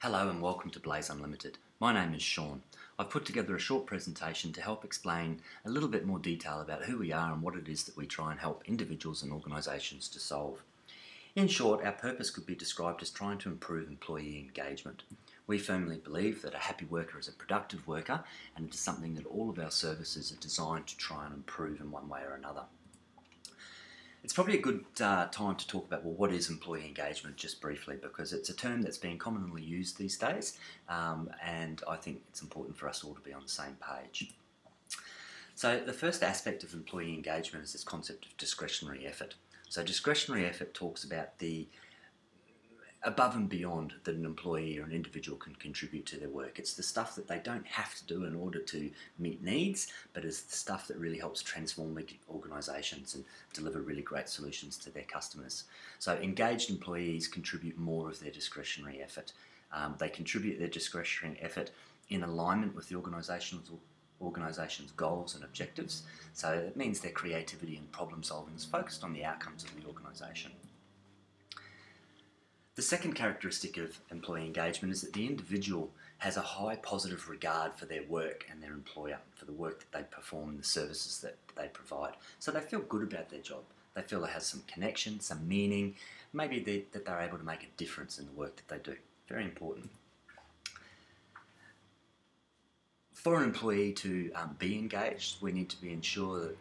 Hello and welcome to Blaze Unlimited. My name is Sean. I've put together a short presentation to help explain a little bit more detail about who we are and what it is that we try and help individuals and organisations to solve. In short, our purpose could be described as trying to improve employee engagement. We firmly believe that a happy worker is a productive worker, and it is something that all of our services are designed to try and improve in one way or another. It's probably a good time to talk about, well, what is employee engagement, just briefly, because it's a term that's being commonly used these days, and I think it's important for us all to be on the same page. So the first aspect of employee engagement is this concept of discretionary effort. So discretionary effort talks about the above and beyond that an employee or an individual can contribute to their work. It's the stuff that they don't have to do in order to meet needs, but it's the stuff that really helps transform organisations and deliver really great solutions to their customers. So engaged employees contribute more of their discretionary effort. They contribute their discretionary effort in alignment with the organisation's goals and objectives. So it means their creativity and problem solving is focused on the outcomes of the organisation. The second characteristic of employee engagement is that the individual has a high positive regard for their work and their employer, for the work that they perform and the services that they provide. So they feel good about their job. They feel it has some connection, some meaning, maybe that they're able to make a difference in the work that they do. Very important. For an employee to be engaged, we need to ensure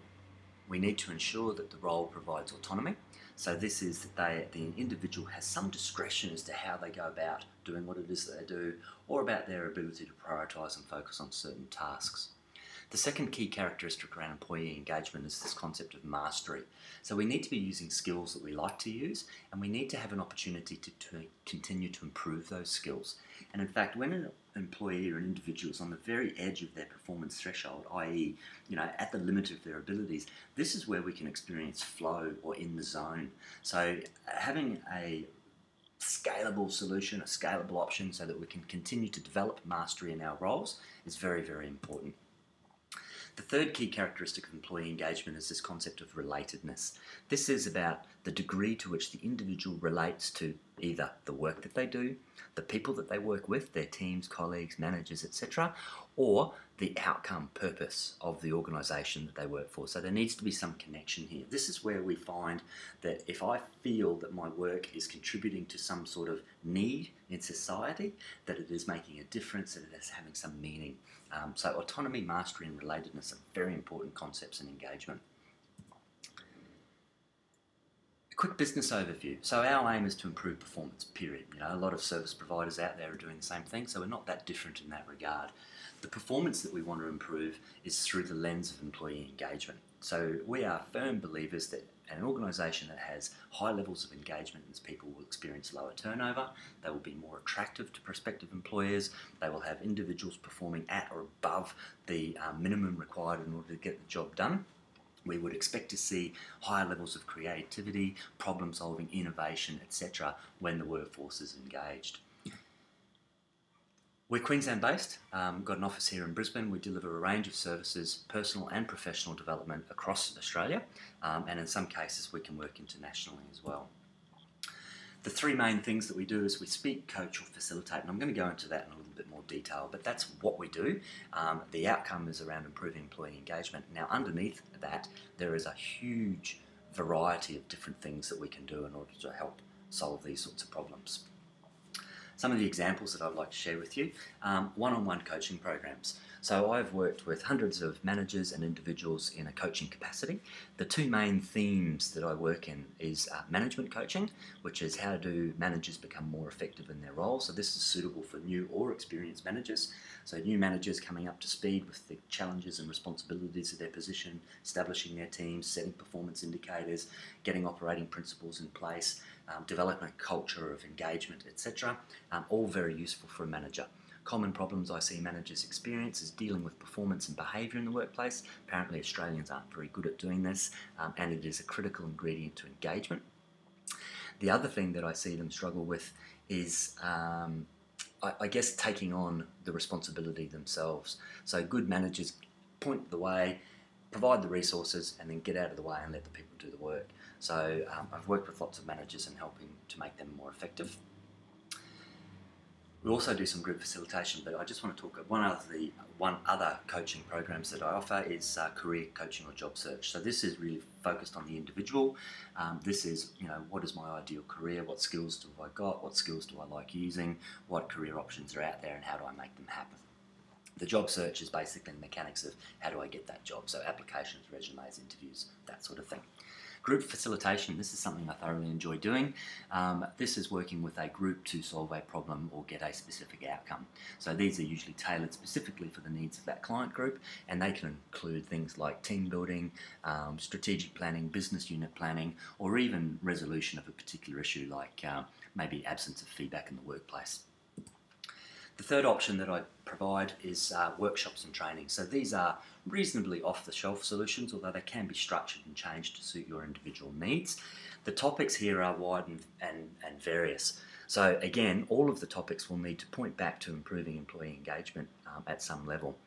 that the role provides autonomy. So this is that the individual has some discretion as to how they go about doing what it is that they do, or about their ability to prioritise and focus on certain tasks. The second key characteristic around employee engagement is this concept of mastery. So we need to be using skills that we like to use, and we need to have an opportunity to continue to improve those skills. And in fact, when an employee or an individual is on the very edge of their performance threshold, i.e., at the limit of their abilities, this is where we can experience flow or in the zone. So having a scalable solution, a scalable option so that we can continue to develop mastery in our roles is very, very important. The third key characteristic of employee engagement is this concept of relatedness. This is about the degree to which the individual relates to either the work that they do, the people that they work with, their teams, colleagues, managers, etc., or the outcome, purpose of the organisation that they work for. So there needs to be some connection here. This is where we find that if I feel that my work is contributing to some sort of need in society, that it is making a difference, that it is having some meaning. So autonomy, mastery and relatedness are very important concepts in engagement. A quick business overview. So our aim is to improve performance, period. A lot of service providers out there are doing the same thing, so we're not that different in that regard. The performance that we want to improve is through the lens of employee engagement. So we are firm believers that an organisation that has high levels of engagement means people will experience lower turnover, they will be more attractive to prospective employers, they will have individuals performing at or above the minimum required in order to get the job done. We would expect to see higher levels of creativity, problem solving, innovation, etc. when the workforce is engaged. We're Queensland based, got an office here in Brisbane. We deliver a range of services, personal and professional development across Australia, and in some cases we can work internationally as well. The three main things that we do is we speak, coach or facilitate, and I'm going to go into that in a little bit more detail, but that's what we do. The outcome is around improving employee engagement. Now underneath that there is a huge variety of different things that we can do in order to help solve these sorts of problems. Some of the examples that I'd like to share with you, one-on-one coaching programs. So I've worked with hundreds of managers and individuals in a coaching capacity. The two main themes that I work in is management coaching, which is how do managers become more effective in their role. So this is suitable for new or experienced managers. So new managers coming up to speed with the challenges and responsibilities of their position, establishing their teams, setting performance indicators, getting operating principles in place, developing a culture of engagement, etc. All very useful for a manager. Common problems I see managers experience is dealing with performance and behaviour in the workplace. Apparently Australians aren't very good at doing this, and it is a critical ingredient to engagement. The other thing that I see them struggle with is I guess taking on the responsibility themselves. So good managers point the way, provide the resources, and then get out of the way and let the people do the work. So I've worked with lots of managers in helping to make them more effective. We also do some group facilitation, but I just want to talk about one other coaching programs that I offer is career coaching or job search. So this is really focused on the individual. This is, what is my ideal career? What skills do I got? What skills do I like using? What career options are out there, and how do I make them happen? The job search is basically the mechanics of how do I get that job? So applications, resumes, interviews, that sort of thing. Group facilitation, this is something I thoroughly enjoy doing. This is working with a group to solve a problem or get a specific outcome. So these are usually tailored specifically for the needs of that client group, and they can include things like team building, strategic planning, business unit planning, or even resolution of a particular issue like maybe absence of feedback in the workplace. The third option that I provide is workshops and training. So these are reasonably off-the-shelf solutions, although they can be structured and changed to suit your individual needs. The topics here are wide and various. So again, all of the topics will need to point back to improving employee engagement at some level.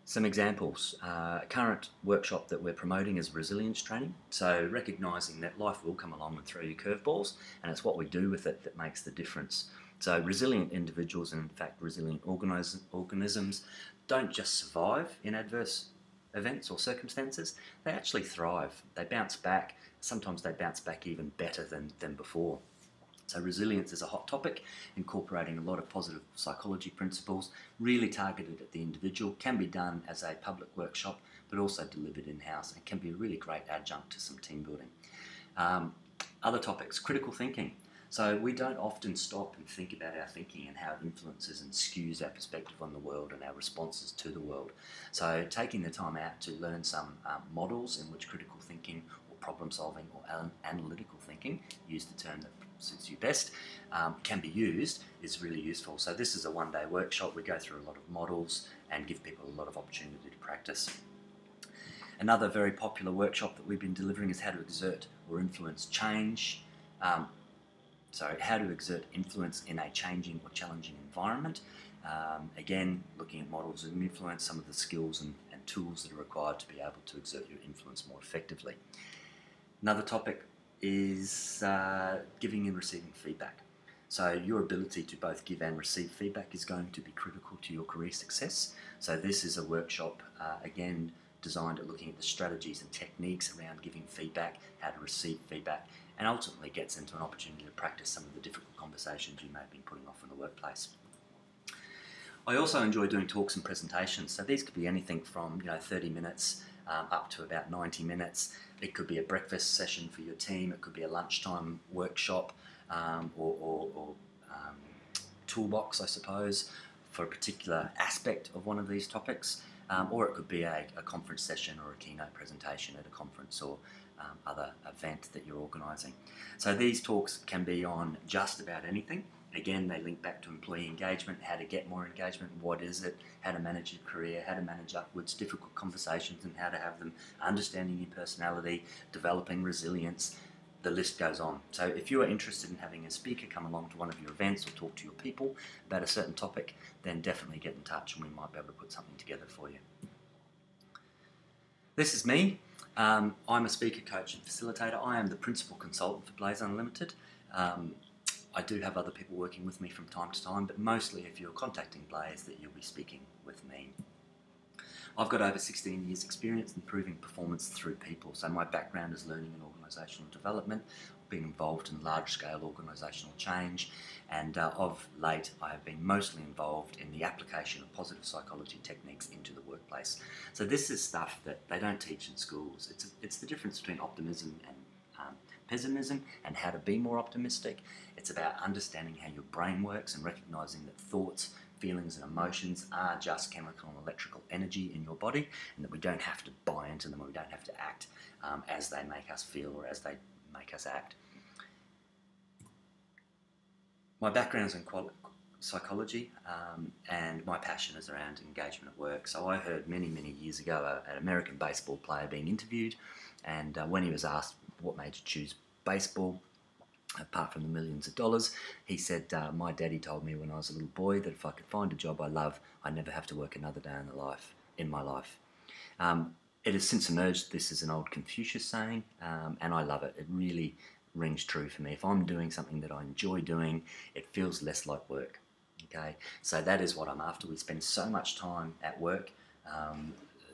Some examples. A current workshop that we're promoting is resilience training. So recognising that life will come along and throw you curveballs, and it's what we do with it that makes the difference. So resilient individuals, and in fact resilient organisms, don't just survive in adverse events or circumstances, they actually thrive. They bounce back. Sometimes they bounce back even better than before. So resilience is a hot topic, incorporating a lot of positive psychology principles, really targeted at the individual, can be done as a public workshop, but also delivered in-house, and can be a really great adjunct to some team building. Other topics, critical thinking. So we don't often stop and think about our thinking and how it influences and skews our perspective on the world and our responses to the world. So taking the time out to learn some models in which critical thinking or problem solving or analytical thinking, use the term that suits you best, can be used is really useful. So this is a one-day workshop. We go through a lot of models and give people a lot of opportunity to practice. Another very popular workshop that we've been delivering is how to exert or influence change. How to exert influence in a changing or challenging environment. Again, looking at models of influence, some of the skills and tools that are required to be able to exert your influence more effectively. Another topic is giving and receiving feedback. So your ability to both give and receive feedback is going to be critical to your career success. So this is a workshop, again, designed at looking at the strategies and techniques around giving feedback, how to receive feedback, and ultimately gets into an opportunity to practice some of the difficult conversations you may have been putting off in the workplace. I also enjoy doing talks and presentations. So these could be anything from 30 minutes up to about 90 minutes. It could be a breakfast session for your team. It could be a lunchtime workshop or toolbox, I suppose, for a particular aspect of one of these topics. Or it could be a conference session or a keynote presentation at a conference or other event that you're organising. So these talks can be on just about anything. Again, they link back to employee engagement, how to get more engagement, what is it, how to manage your career, how to manage upwards, difficult conversations and how to have them, understanding your personality, developing resilience. The list goes on. So if you are interested in having a speaker come along to one of your events or talk to your people about a certain topic, then definitely get in touch and we might be able to put something together for you. This is me. I'm a speaker, coach and facilitator. I am the principal consultant for Blaze Unlimited. I do have other people working with me from time to time, but mostly if you're contacting Blaze, that you'll be speaking with me. I've got over 16 years experience in improving performance through people. So my background is learning and organisational development. I've been involved in large-scale organisational change, and of late I have been mostly involved in the application of positive psychology techniques into the workplace. So this is stuff that they don't teach in schools. It's the difference between optimism and pessimism and how to be more optimistic. It's about understanding how your brain works and recognising that thoughts, feelings and emotions are just chemical and electrical energy in your body, and that we don't have to buy into them, or we don't have to act as they make us feel or as they make us act. My background is in psychology and my passion is around engagement at work. So I heard many years ago an American baseball player being interviewed, and when he was asked what made you choose baseball, apart from the millions of dollars, he said, my daddy told me when I was a little boy that if I could find a job I love, I'd never have to work another day in my life. It has since emerged this is an old Confucius saying, and I love it. It really rings true for me. If I'm doing something that I enjoy doing, it feels less like work. Okay, so that is what I'm after. We spend so much time at work,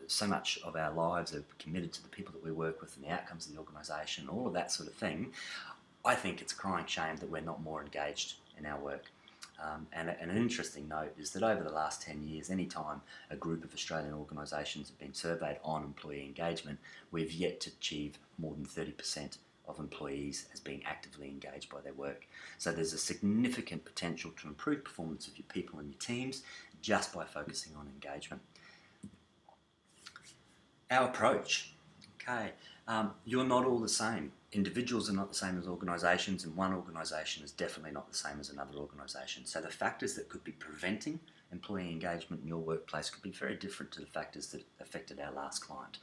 so much of our lives are committed to the people that we work with and the outcomes of the organisation, all of that sort of thing. I think it's a crying shame that we're not more engaged in our work. And an interesting note is that over the last 10 years, any time a group of Australian organisations have been surveyed on employee engagement, we've yet to achieve more than 30% of employees as being actively engaged by their work. So there's a significant potential to improve performance of your people and your teams just by focusing on engagement. Our approach, okay, you're not all the same. Individuals are not the same as organisations, and one organisation is definitely not the same as another organisation. So the factors that could be preventing employee engagement in your workplace could be very different to the factors that affected our last client.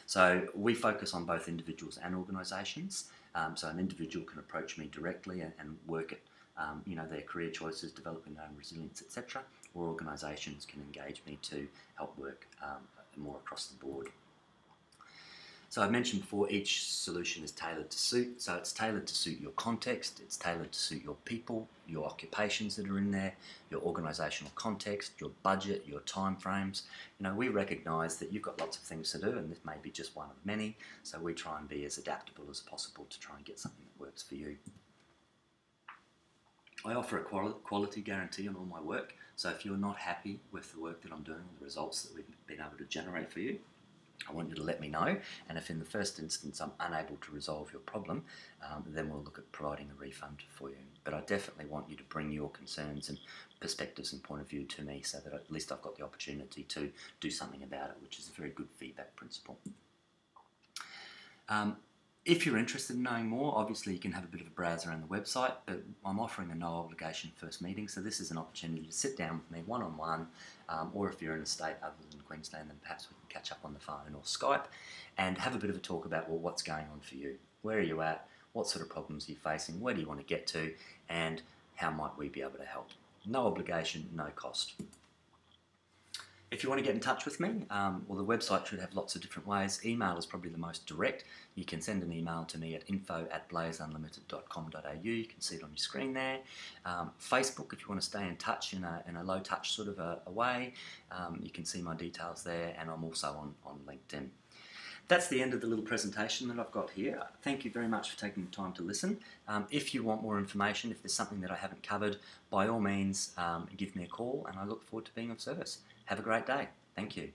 So we focus on both individuals and organisations. So an individual can approach me directly and work at their career choices, developing their own resilience, etc. Or organisations can engage me to help work more across the board. So I mentioned before, each solution is tailored to suit. So it's tailored to suit your context, it's tailored to suit your people, your occupations that are in there, your organisational context, your budget, your timeframes. We recognise that you've got lots of things to do, and this may be just one of many. So we try and be as adaptable as possible to try and get something that works for you. I offer a quality guarantee on all my work. So if you're not happy with the work that I'm doing, the results that we've been able to generate for you, I want you to let me know, and if in the first instance I'm unable to resolve your problem, then we'll look at providing a refund for you. But I definitely want you to bring your concerns and perspectives and point of view to me so that at least I've got the opportunity to do something about it, which is a very good feedback principle. If you're interested in knowing more, obviously you can have a bit of a browse around the website, but I'm offering a no obligation first meeting, so this is an opportunity to sit down with me one-on-one, or if you're in a state other than Queensland, then perhaps we can catch up on the phone or Skype and have a bit of a talk about, well, what's going on for you? Where are you at? What sort of problems are you facing? Where do you want to get to? And how might we be able to help? No obligation, no cost. If you want to get in touch with me, well, the website should have lots of different ways. Email is probably the most direct. You can send an email to me at info@blazeunlimited.com.au. You can see it on your screen there. Facebook, if you want to stay in touch in a low-touch sort of a way, you can see my details there, and I'm also on LinkedIn. That's the end of the little presentation that I've got here. Thank you very much for taking the time to listen. If you want more information, if there's something that I haven't covered, by all means, give me a call, and I look forward to being of service. Have a great day. Thank you.